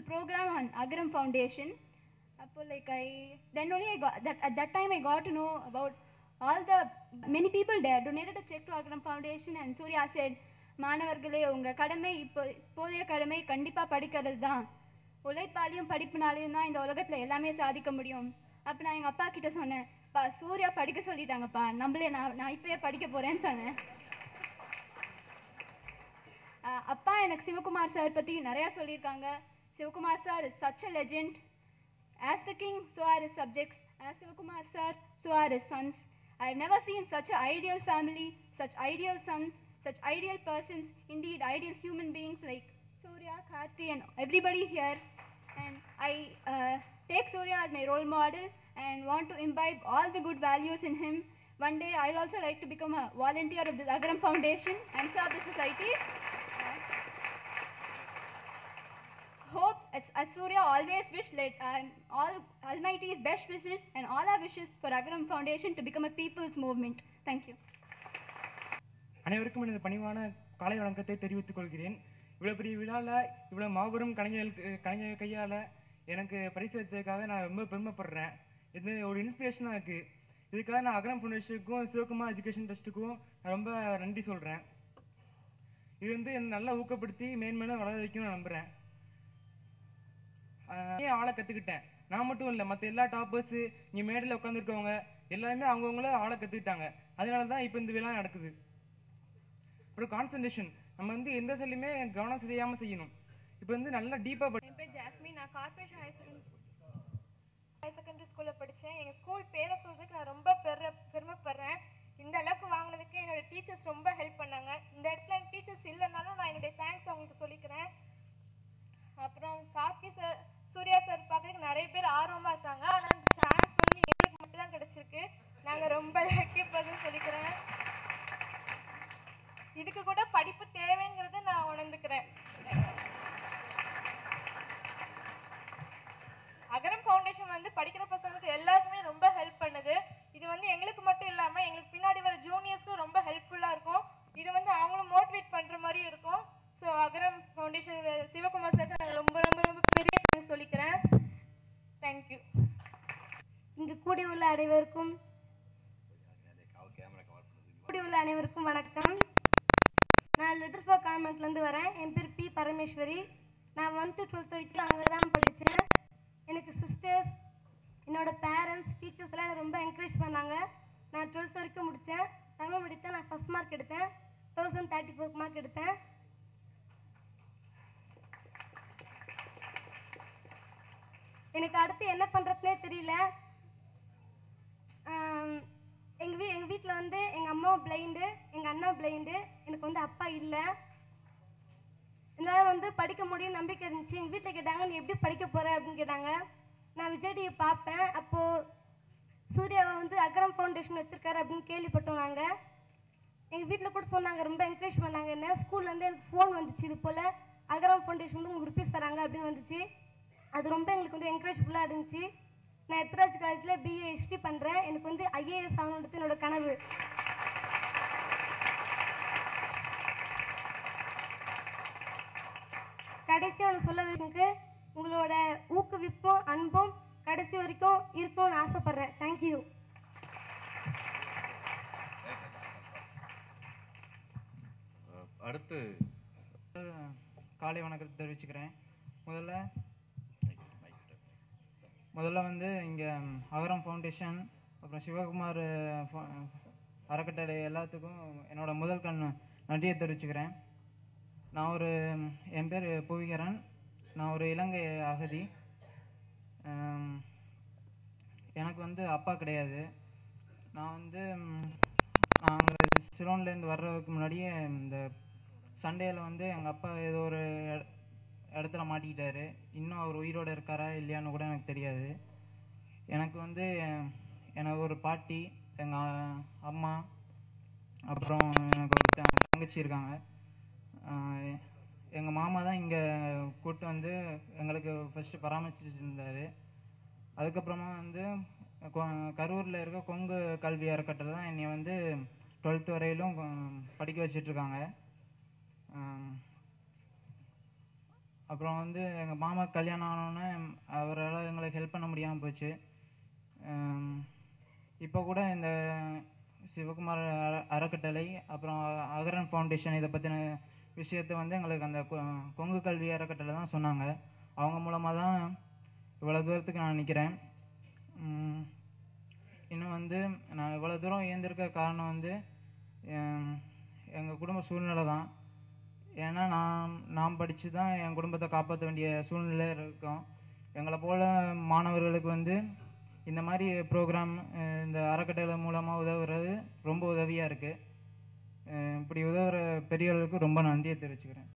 program on Agram Foundation. Like then only I got that at that time I got to know about all the many people there donated a check to Agram Foundation, and Surya said, மாணவர்களே உங்க கடமை இப்போதைய கடமை கண்டிப்பா படிக்கிறது தான். உழைப்பாலையும் படிப்புனாலையும் தான் இந்த உலகத்துல எல்லாமே சாதிக்க முடியும். அப்ப நான் எங்க அப்பா கிட்ட சொன்னேன், பா சூர்யா படிக்க சொல்லிட்டாங்கப்பா, நம்மளே நான் இப்பயே படிக்க போறேன்னு சொன்னேன். அப்பா எனக்கு சிவகுமார் சார் பத்தி நிறைய சொல்லியிருக்காங்க. Sivakumar sir is such a legend. As the king, so are his subjects. As Sivakumar sir, so are his sons. I have never seen such an ideal family, such ideal sons, such ideal persons, indeed ideal human beings like Surya, Karthi and everybody here. And I take Surya as my role model and want to imbibe all the good values in him. One day I'll also like to become a volunteer of the Agram Foundation and serve the society. Hope as Surya always wished, all Almighty's best wishes and all our wishes for Agram Foundation to become a people's movement. Thank you. அனைவருக்கும் எனது பணிவான காலை வணக்கத்தை தெரிவித்துக் கொள்கிறேன். இவ்வளவு பெரிய விழாவில் இவ்வளவு மாபெரும் கலைஞர் கையால் எனக்கு பரிசு அளித்ததுக்காக நான் ரொம்ப பெருமைப்படுறேன். இது ஒரு இன்ஸ்பிரேஷனாக இருக்குது. இதுக்காக நான் அக்ரம் ஃபவுண்டேஷனுக்கும் சிவகுமார் எஜுகேஷன் ட்ரஸ்ட்டுக்கும் நான் ரொம்ப நன்றி சொல்கிறேன். இது என்னை நல்லா ஊக்கப்படுத்தி மேன்மேலும் வளர வைக்கணும்னு நான் நம்புகிறேன். ஆளை கற்றுக்கிட்டேன். நான் மட்டும் இல்லை, மற்ற எல்லா டாப்பர்ஸு இங்கே மேடையில் உட்காந்துருக்கவங்க எல்லாருமே அவங்கவுங்கள ஆளை கற்றுக்கிட்டாங்க. அதனால தான் இப்போ இந்த விழா நடக்குது. அப்புறம் கான்சன்ட்ரேஷன், நம்ம எந்த சொல்லையுமே கவனம் செய்யாமல் செய்யணும். இப்போ நல்லா டீப்பாக என் பேர் ஜாஸ்மின். நான் கார்பரேஷன் ஹையர் செகண்டரி ஸ்கூலில் படித்தேன். எங்கள் ஸ்கூல் பேரை சொல்கிறதுக்கு நான் ரொம்ப பெருமைப்படுறேன். இந்த அளவுக்கு வாங்கினதுக்கு என்னோட டீச்சர்ஸ் ரொம்ப ஹெல்ப் பண்ணாங்க. இந்த இடத்துல என் டீச்சர்ஸ் இல்லைனாலும் நான் என்னுடைய தேங்க்ஸ் அவங்களுக்கு சொல்லிக்கிறேன். அப்புறம் கார்த்தி சார், சூர்யா சார் பார்க்கறதுக்கு நிறைய பேர் ஆர்வமாக இருக்காங்க. ஆனால் அந்த சான்ஸ் எங்களுக்கு மட்டும் தான் கிடைச்சிருக்கு. நாங்கள் ரொம்ப லக்கி பர்சன் சொல்லிக்கிறேன். இதுக்கு கூட படிப்பு தேவைங்கிறத நான் உணர்ந்துக்கிறேன். அகரம் ஃபவுண்டேஷன் படிக்கிற பசங்களுக்கு எல்லாருக்குமே ரொம்ப ஹெல்ப் பண்ணுது. இது எங்களுக்கு மட்டும் இல்லாமல் எங்களுக்கு பின்னாடி வர ஜூனியர்ஸ்க்கும் ரொம்ப ஹெல்ப்ஃபுல்லாக இருக்கும். இது அவங்களும் மோட்டிவேட் பண்ணுற மாதிரி இருக்கும். ஸோ அகரம் ஃபவுண்டேஷன் சிவகுமார் சாருக்கு நான் ரொம்ப ரொம்ப ரொம்ப பெரிய தேங்க்ஸ் சொல்லிக்கிறேன். தேங்க்யூ. இங்கு கூடியுள்ள அனைவருக்கும் வணக்கம். நான் லிட்டில் ஃபார் கான்வென்ட்லேருந்து வரேன். என் பேர் பி பரமேஸ்வரி. நான் 1 to 12 வரைக்கும் அங்கே தான் படித்தேன். எனக்கு சிஸ்டர்ஸ், என்னோட பேரண்ட்ஸ், டீச்சர்ஸ் எல்லாம் எனக்கு ரொம்ப என்கரேஜ் பண்ணாங்க. நான் 12th வரைக்கும் முடித்தேன். தமிழ் முடித்தேன். நான் ஃபஸ்ட் மார்க் எடுத்தேன். 1034 மார்க் எடுத்தேன். எனக்கு அடுத்து என்ன பண்ணுறதுனே தெரியல. எங்கள் வீட்டில் எங்கள் அம்மாவும் பிளைண்டு, எங்கள் அண்ணா பிளைண்டு. எனக்கு அப்பா இல்லை. என்னால் படிக்க முடியும் நம்பிக்கை இருந்துச்சு. எங்கள் வீட்டில் கேட்டாங்க, நீ எப்படி படிக்க போகிற அப்படின்னு கேட்டாங்க. நான் விஜய் டிவி பார்ப்பேன். அப்போது சூர்யாவை அக்ரம் ஃபவுண்டேஷன் வச்சுருக்காரு அப்படின்னு கேள்விப்பட்டோம். நாங்கள் எங்கள் வீட்டில் கூட சொன்னாங்க, ரொம்ப என்கரேஜ் பண்ணாங்க. என்ன ஸ்கூல்லேருந்து எனக்கு ஃபோன் வந்துச்சு, இது போல் அக்ரம் ஃபவுண்டேஷன் உங்களுக்கு ருபீஸ் தராங்க அப்படின்னு வந்துச்சு. அது ரொம்ப எங்களுக்கு என்கரேஜ்ஃபுல்லாக இருந்துச்சு. நான் எத்ராஜ் காலேஜில் பிஏ ஹிஸ்ட்ரி பண்ணுறேன். எனக்கு ஐஏஎஸ் ஆகணுன்றது என்னோட கனவு. கடைசியாக ஒன்று சொல்ல வேண்டியதுக்கு, உங்களோட ஊக்குவிப்பும் அன்பும் கடைசி வரைக்கும் இருக்கணும்னு ஆசைப்பட்றேன். தேங்க்யூ. அடுத்து காலை வணக்கத்தை தெரிவிச்சுக்கிறேன். முதல்ல இங்கே அகரம் ஃபவுண்டேஷன் அப்புறம் சிவகுமார் அறக்கட்டளை எல்லாத்துக்கும் என்னோட முதல் நன்றியை தெரிவிச்சுக்கிறேன். என் பேர் புவிகரன். நான் ஒரு இலங்கை அகதி. எனக்கு அப்பா கிடையாது. நாங்கள் சிலோன்லேருந்து வர்றதுக்கு முன்னாடியே இந்த சண்டேயில் எங்கள் அப்பா ஏதோ ஒரு இடத்துல மாட்டிக்கிட்டாரு. இன்னும் அவர் உயிரோடு இருக்காரா இல்லையான்னு கூட எனக்கு தெரியாது. எனக்கு ஒரு பாட்டி, எங்கள் அம்மா, அப்புறம் எனக்கு ஒரு தங்கச்சி இருக்காங்க. எங்கள் மாமா தான் இங்கே கூப்பிட்டு எங்களுக்கு ஃபஸ்ட்டு பராமரிச்சுட்டு இருந்தார். அதுக்கப்புறமா கரூரில் இருக்க கொங்கு கல்வி அறக்கட்டளை தான் என்னை 12th வரையிலும் படிக்க வச்சிட்ருக்காங்க. அப்புறம் வந்து எங்கள் மாமா கல்யாணம் ஆனோடனே அவரால் எங்களுக்கு ஹெல்ப் பண்ண முடியாமல் போச்சு. இப்போ கூட இந்த சிவகுமார் அறக்கட்டளை அப்புறம் அகரன் ஃபவுண்டேஷன் இதை பற்றின விஷயத்தை வந்து எங்களுக்கு அந்த கொங்கு கல்வி அறக்கட்டளை தான் சொன்னாங்க. அவங்க மூலமாக தான் இவ்வளோ தூரத்துக்கு நான் நிற்கிறேன். இன்னும் வந்து நான் இவ்வளோ தூரம் ஏந்திருக்க காரணம் வந்து எங்கள் குடும்ப சூழ்நிலை தான். ஏன்னா நான் படித்து தான் என் குடும்பத்தை காப்பாற்ற வேண்டிய சூழ்நிலை இருக்கோம். எங்களை போல் மாணவர்களுக்கு வந்து இந்த மாதிரி ப்ரோக்ராம் இந்த அறக்கட்டளை மூலமாக உதவுறது ரொம்ப உதவியாக இருக்குது. இப்படி உதவுற பெரியவர்களுக்கு ரொம்ப நன்றியை தெரிவிச்சுக்கிறேன்.